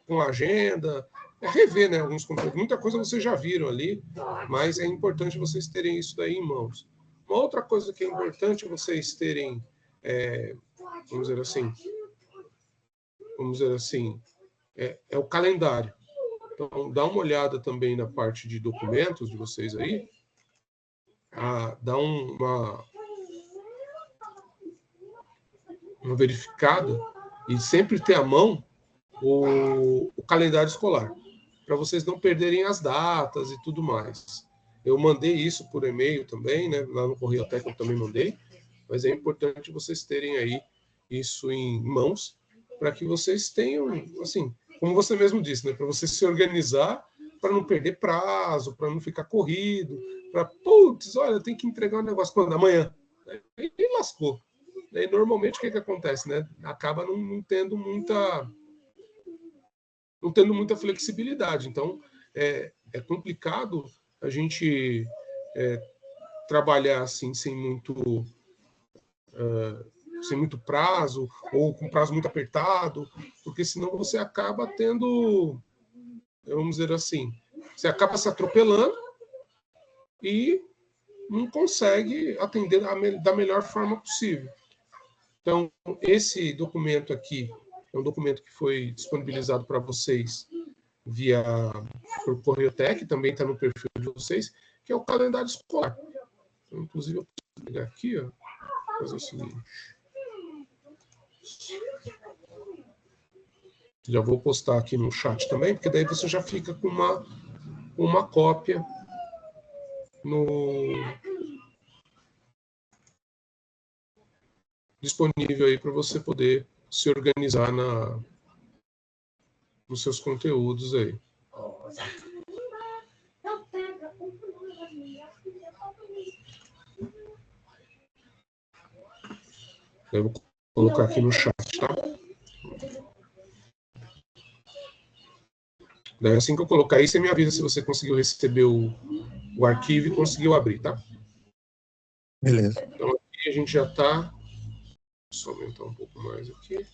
com a agenda, rever, né, alguns conteúdos. Muita coisa vocês já viram ali, mas é importante vocês terem isso daí em mãos. Uma outra coisa que é importante vocês terem, vamos dizer assim, é o calendário. Então, dá uma olhada também na parte de documentos de vocês aí, dá uma verificada e sempre ter à mão o calendário escolar, para vocês não perderem as datas e tudo mais. Eu mandei isso por e-mail também, né? Lá no Correio Técnico eu também mandei, mas é importante vocês terem aí isso em mãos, para que vocês tenham, assim, como você mesmo disse, né? Para você se organizar, para não perder prazo, para não ficar corrido, para, putz, olha, tem que entregar um negócio quando? Amanhã. E lascou. E normalmente o que acontece, né? Acaba não tendo muita flexibilidade. Então, é complicado a gente trabalhar assim sem muito prazo ou com prazo muito apertado, porque senão você acaba tendo, vamos dizer assim, você acaba se atropelando e não consegue atender da melhor forma possível. Então, esse documento aqui é um documento que foi disponibilizado para vocês via por Correio Tech, também está no perfil de vocês, que é o calendário escolar. Então, inclusive, eu posso pegar aqui, ó, fazer o seguinte. Já vou postar aqui no chat também, porque daí você já fica com uma cópia disponível aí para você poder se organizar nos seus conteúdos aí. Eu vou colocar aqui no chat, tá? Daí, assim que eu colocar aí, você me avisa se você conseguiu receber o arquivo e conseguiu abrir, tá? Beleza. Então aqui a gente já está Só aumentar um pouco mais aqui.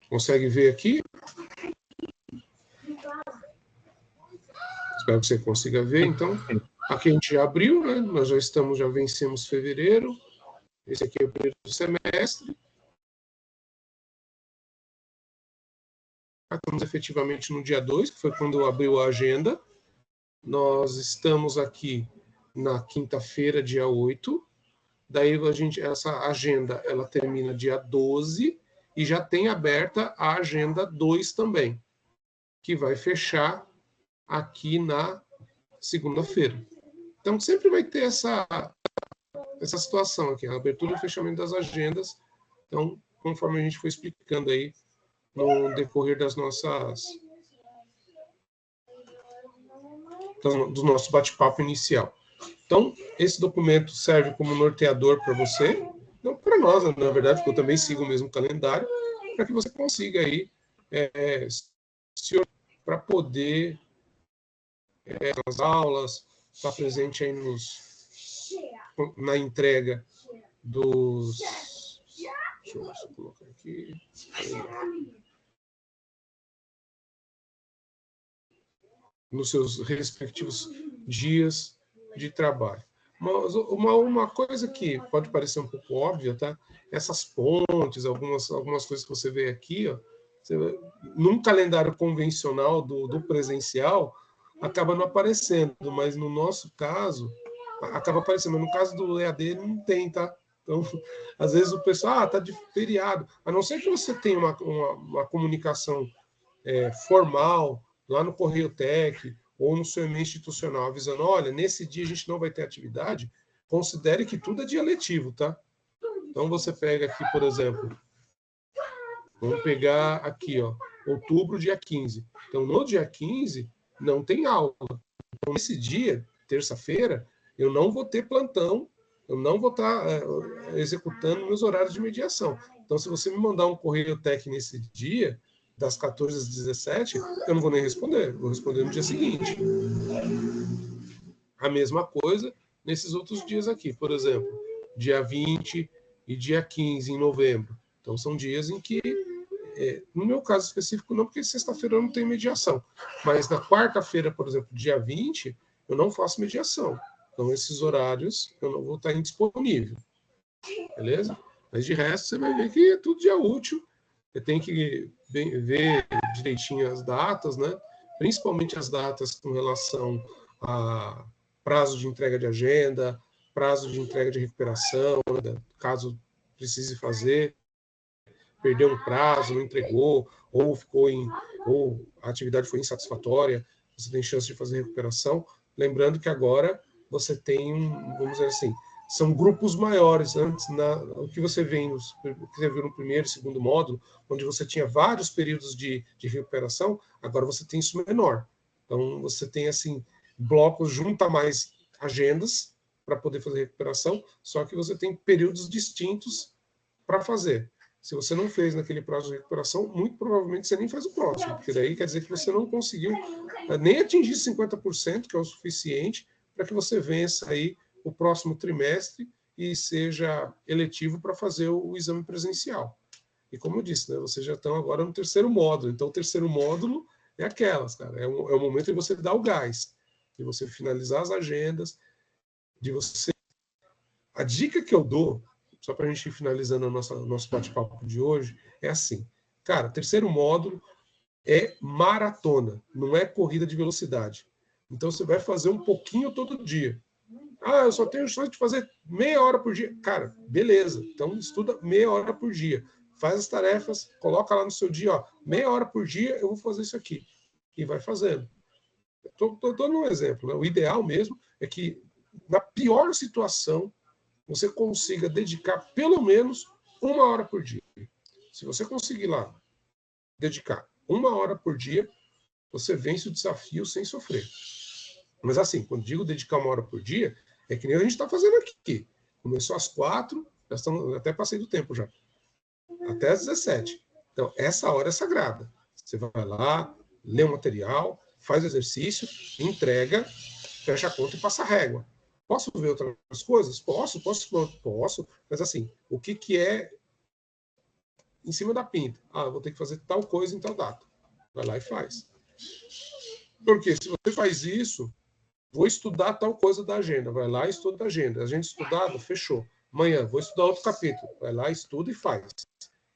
Consegue ver aqui? Espero que você consiga ver. Então, aqui a gente já abriu, né? Nós já vencemos fevereiro. Esse aqui é o primeiro semestre. Estamos efetivamente no dia 2, que foi quando abriu a agenda. Nós estamos aqui na quinta-feira, dia 8. Daí essa agenda ela termina dia 12 e já tem aberta a agenda 2 também, que vai fechar aqui na segunda-feira. Então sempre vai ter essa situação aqui, a abertura e o fechamento das agendas. Então, conforme a gente foi explicando aí no decorrer do nosso bate-papo inicial. Então, esse documento serve como norteador para você, não para nós, na verdade, porque eu também sigo o mesmo calendário, para que você consiga aí para poder nas aulas, estar presente aí na entrega dos... Deixa eu ver se eu colocar aqui. Nos seus respectivos dias de trabalho. Uma coisa que pode parecer um pouco óbvia, tá? Essas pontes, algumas coisas que você vê aqui, ó, num calendário convencional do presencial, acaba não aparecendo, mas no nosso caso, acaba aparecendo. Mas no caso do EAD, não tem, tá? Então, às vezes o pessoal, tá de feriado. A não ser que você tenha uma comunicação formal, lá no Correio Tech ou no seu e-mail institucional, avisando, olha, nesse dia a gente não vai ter atividade, considere que tudo é dia letivo, tá? Então você pega aqui, por exemplo, vamos pegar aqui, ó, outubro, dia 15. Então, no dia 15, não tem aula. Então, nesse dia, terça-feira, eu não vou ter plantão, eu não vou estar executando meus horários de mediação. Então, se você me mandar um Correio Tech nesse dia, das 14 às 17, eu não vou nem responder, vou responder no dia seguinte. A mesma coisa nesses outros dias aqui, por exemplo, dia 20 e dia 15 em novembro. Então, são dias em que, no meu caso específico, não, porque sexta-feira eu não tenho mediação, mas na quarta-feira, por exemplo, dia 20, eu não faço mediação. Então, esses horários eu não vou estar indisponível. Beleza? Mas de resto, você vai ver que é tudo dia útil. Você tem que ver direitinho as datas, né? Principalmente as datas com relação a prazo de entrega de agenda, prazo de entrega de recuperação, né? Caso precise fazer, perdeu um prazo, não entregou, ou ou a atividade foi insatisfatória, você tem chance de fazer recuperação. Lembrando que agora você tem, vamos dizer assim, são grupos maiores. Antes, o que você viu no primeiro e segundo módulo, onde você tinha vários períodos de recuperação, agora você tem isso menor. Então, você tem, assim, blocos, junta mais agendas para poder fazer recuperação, só que você tem períodos distintos para fazer. Se você não fez naquele prazo de recuperação, muito provavelmente você nem faz o próximo, porque daí quer dizer que você não conseguiu nem atingir 50%, que é o suficiente para que você vença aí o próximo trimestre e seja eletivo para fazer o exame presencial. E como eu disse, né, vocês já estão agora no terceiro módulo. Então, o terceiro módulo é aquelas, cara. É o momento de você dar o gás, de você finalizar as agendas, de você... A dica que eu dou, só para a gente ir finalizando o nosso bate-papo de hoje, é assim. Cara, terceiro módulo é maratona, não é corrida de velocidade. Então, você vai fazer um pouquinho todo dia. Ah, eu só tenho chance de fazer meia hora por dia. Cara, beleza. Então, estuda meia hora por dia. Faz as tarefas, coloca lá no seu dia, ó, meia hora por dia eu vou fazer isso aqui. E vai fazendo. Estou dando um exemplo. Né? O ideal mesmo é que, na pior situação, você consiga dedicar pelo menos uma hora por dia. Se você conseguir lá dedicar uma hora por dia, você vence o desafio sem sofrer. Mas assim, quando digo dedicar uma hora por dia, é que nem a gente está fazendo aqui. Começou às 4, até passei do tempo já. Até às 17. Então, essa hora é sagrada. Você vai lá, lê o material, faz o exercício, entrega, fecha a conta e passa a régua. Posso ver outras coisas? Posso, mas assim, o que é em cima da pinta? Vou ter que fazer tal coisa em tal data. Vai lá e faz. Porque se você faz isso, vou estudar tal coisa da agenda. Vai lá e estuda a agenda. A gente estudava, fechou. Amanhã, vou estudar outro capítulo. Vai lá, estuda e faz.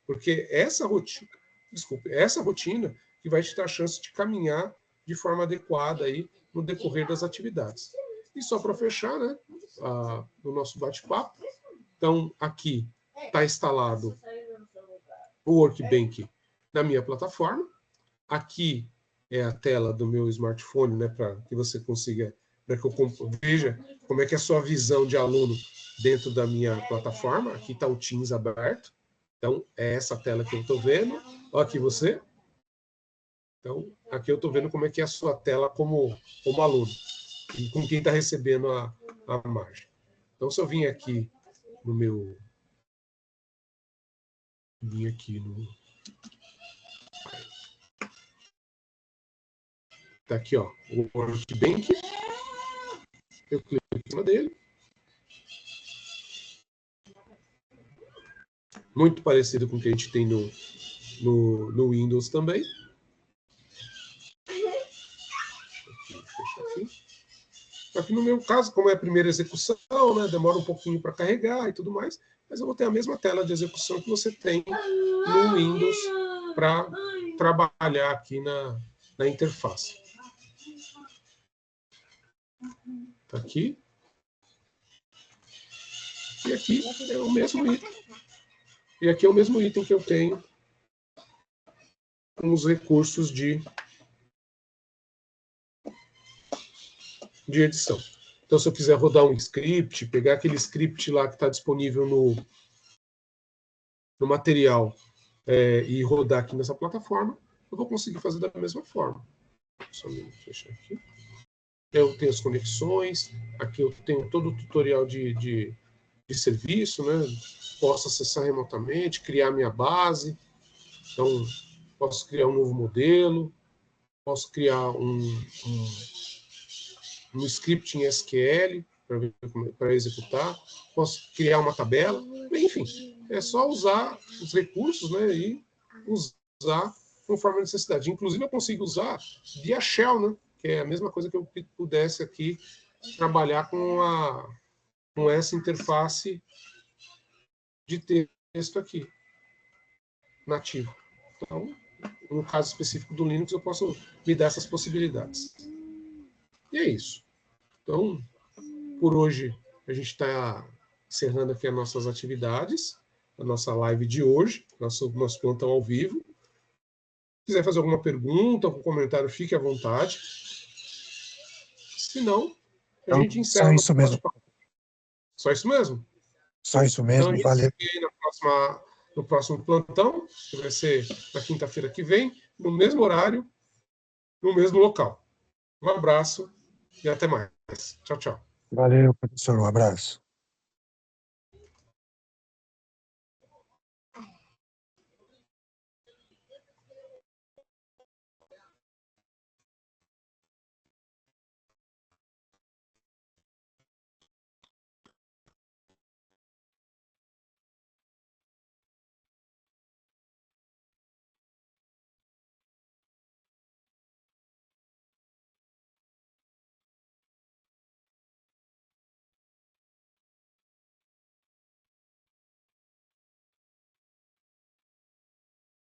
Porque essa rotina que vai te dar a chance de caminhar de forma adequada aí no decorrer das atividades. E só para fechar, né, no nosso bate-papo, então aqui está instalado o Workbank na minha plataforma. Aqui é a tela do meu smartphone, né, para que você consiga, para que eu veja como é que é a sua visão de aluno dentro da minha plataforma. Aqui está o Teams aberto. Então, é essa tela que eu estou vendo. Olha aqui você. Então, aqui eu estou vendo como é que é a sua tela como aluno. E com quem está recebendo a margem. Então, se eu vim aqui no meu... Vim aqui no... Está aqui, ó, o Workbank. Eu clico em cima dele. Muito parecido com o que a gente tem no Windows também. Aqui no meu caso, como é a primeira execução, né, demora um pouquinho para carregar e tudo mais, mas eu vou ter a mesma tela de execução que você tem no Windows para trabalhar aqui na interface. Tá aqui. E aqui é o mesmo item. E aqui é o mesmo item que eu tenho com os recursos de edição. Então, se eu quiser rodar um script, pegar aquele script lá que está disponível no material e rodar aqui nessa plataforma, eu vou conseguir fazer da mesma forma. Só me fechar aqui. Eu tenho as conexões, aqui eu tenho todo o tutorial de serviço, né? Posso acessar remotamente, criar minha base. Então, posso criar um novo modelo, posso criar um script em SQL para executar, posso criar uma tabela, enfim, é só usar os recursos, né, e usar conforme a necessidade. Inclusive, eu consigo usar via Shell, né, que é a mesma coisa que eu pudesse aqui trabalhar com essa interface de texto aqui, nativo. Então, no caso específico do Linux, eu posso me dar essas possibilidades. E é isso. Então, por hoje, a gente está encerrando aqui as nossas atividades, a nossa live de hoje, nosso plantão ao vivo. Se quiser fazer alguma pergunta, algum comentário, fique à vontade. Se não, a gente encerra. Só isso mesmo. Só isso mesmo? Só isso mesmo, então, valeu. No próximo plantão, que vai ser na quinta-feira que vem, no mesmo horário, no mesmo local. Um abraço e até mais. Tchau, tchau. Valeu, professor. Um abraço.